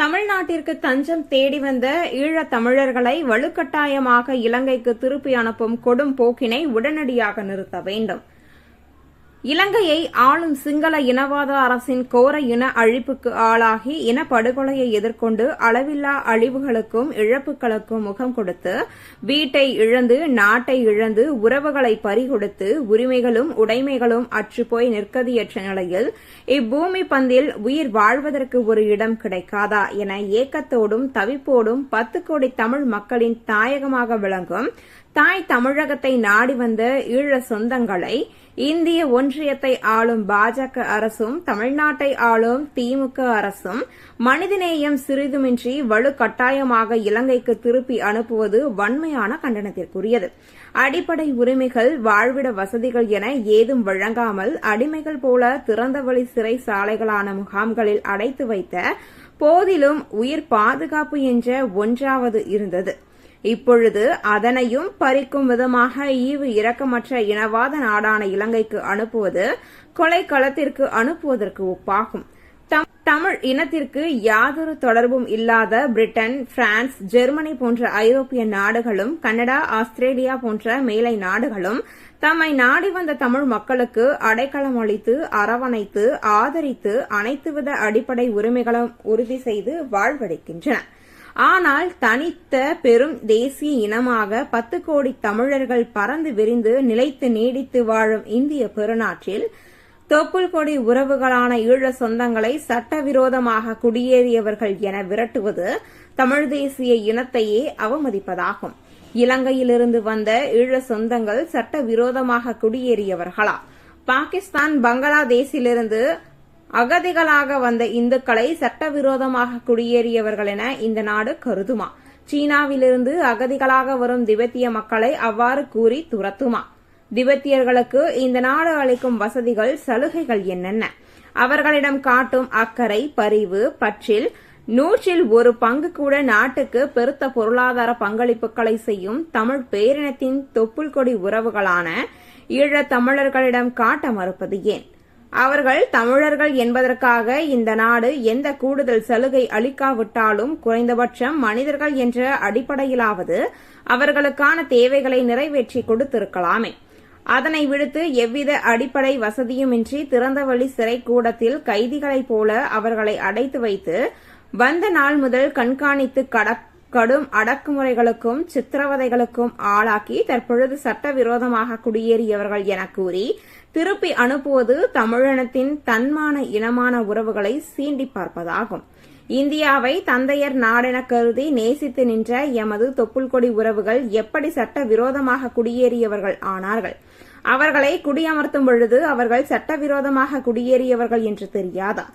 தமிழ்நாட்டிற்கு தஞ்சம் தேடி வந்த ஈழத் தமிழர்களை வலுக்கட்டாயமாக இலங்கைக்கு திருப்பி அனுப்பும் கொடும் போக்கினை உடனடியாக நிறுத்த வேண்டும். இலங்கையை ஆளும் சிங்கள இனவாத அரசின் கோர இன அழிப்புக்கு ஆளாகி இனப்படுகொலையை எதிர்கொண்டு அளவில்லா அழிவுகளுக்கும் இழப்புகளுக்கும் முகம் கொடுத்து வீட்டை இழந்து நாட்டை இழந்து உறவுகளை பறிகொடுத்து உரிமைகளும் உடைமைகளும் அற்றுப்போய் நிற்கதியற்ற நிலையில் இப்பூமி பந்தில் உயிர் வாழ்வதற்கு ஒரு இடம் கிடைக்காதா என ஏக்கத்தோடும் தவிப்போடும் 10 கோடி தமிழ் மக்களின் தாயகமாக விளங்கும் தாய் தமிழகத்தை நாடி வந்த ஈழ சொந்தங்களை இந்திய ஒன்றியத்தை ஆளும் பாஜக அரசும் தமிழ்நாட்டை ஆளும் திமுக அரசும் மனிதநேயம் சிறிதுமின்றி வலுக்கட்டாயமாக இலங்கைக்கு திருப்பி அனுப்புவது வன்மையான கண்டனத்திற்குரியது. அடிப்படை உரிமைகள் வாழ்விட வசதிகள் என ஏதும் வழங்காமல் அடிமைகள் போல திறந்தவெளி சிறை சாலைகளான முகாம்களில் அடைத்து வைத்த போதிலும் உயிர் பாதுகாப்பு என்ற ஒன்றாவது இருந்தது. இப்பொழுது அதனையும் பறிக்கும் விதமாக ஈவு இரக்கமற்ற இனவாத நாடான இலங்கைக்கு அனுப்புவது கொலைக்களத்திற்கு அனுப்புவதற்கு ஒப்பாகும். தமிழ் இனத்திற்கு யாதொரு தொடர்பும் இல்லாத பிரிட்டன், பிரான்ஸ், ஜெர்மனி போன்ற ஐரோப்பிய நாடுகளும் கனடா, ஆஸ்திரேலியா போன்ற மேலை நாடுகளும் தம்மை நாடி வந்த தமிழ் மக்களுக்கு அடைக்கலம் அளித்து அரவணைத்து ஆதரித்து அனைத்துவித அடிப்படை உரிமைகளும் உறுதி செய்து வாழ்வளிக்கின்றன. ஆனால் தனித்த பெரும் தேசிய இனமாக 10 கோடி தமிழர்கள் பறந்து விரிந்து நிலைத்து நீடித்து வாழும் இந்திய பெருநாட்டில் தொப்புள் கொடி உறவுகளான ஈழ சொந்தங்களை சட்டவிரோதமாக குடியேறியவர்கள் என விரட்டுவது தமிழ் தேசிய இனத்தையே அவமதிப்பதாகும். இலங்கையிலிருந்து வந்த ஈழ சொந்தங்கள் சட்டவிரோதமாக குடியேறியவர்களா? பாகிஸ்தான், பங்களாதேஷிலிருந்து அகதிகளாக வந்த இந்துக்களை சட்டவிரோதமாக குடியேறியவர்கள் என இந்த நாடு கருதுமா? சீனாவிலிருந்து அகதிகளாக வரும் திபெத்திய மக்களை அவ்வாறு கூறி துரத்துமா? திபெத்தியர்களுக்கு இந்த நாடு அளிக்கும் வசதிகள், சலுகைகள் என்னென்ன? அவர்களிடம் காட்டும் அக்கறை, பரிவு, பற்றில் 100ல் 1 பங்கு கூட நாட்டுக்கு பெருத்த பொருளாதார பங்களிப்புகளை செய்யும் தமிழ் பேரினத்தின் தொப்புள் கொடி உறவுகளான ஈழத் தமிழர்களிடம் காட்ட மறுப்பது ஏன்? அவர்கள் தமிழர்கள் என்பதற்காக இந்த நாடு எந்த கூடுதல் சலுகை அளிக்காவிட்டாலும் குறைந்தபட்சம் மனிதர்கள் என்ற அடிப்படையிலாவது அவர்களுக்கான தேவைகளை நிறைவேற்றி கொடுத்திருக்கலாமே. அதனை விடுத்து எவ்வித அடிப்படை வசதியுமின்றி திறந்தவெளி சிறை கூடத்தில் கைதிகளைப் போல அவர்களை அடைத்து வைத்து வந்த நாள் முதல் கண்காணித்து கடும் அடக்குமுறைகளுக்கும் சித்திரவதைகளுக்கும் ஆளாக்கி தற்பொழுது சட்டவிரோதமாக குடியேறியவர்கள் என கூறி திருப்பி அனுப்புவது தமிழினத்தின் தன்மான இனமான உறவுகளை சீண்டி பார்ப்பதாகும். இந்தியாவை தந்தையர் நாடென கருதி நேசித்து நின்ற எமது தொப்புள் கொடி உறவுகள் எப்படி சட்டவிரோதமாக குடியேறியவர்கள் ஆனார்கள்? அவர்களை குடியமர்த்தும் பொழுது அவர்கள் சட்டவிரோதமாக குடியேறியவர்கள் என்று தெரியாதா?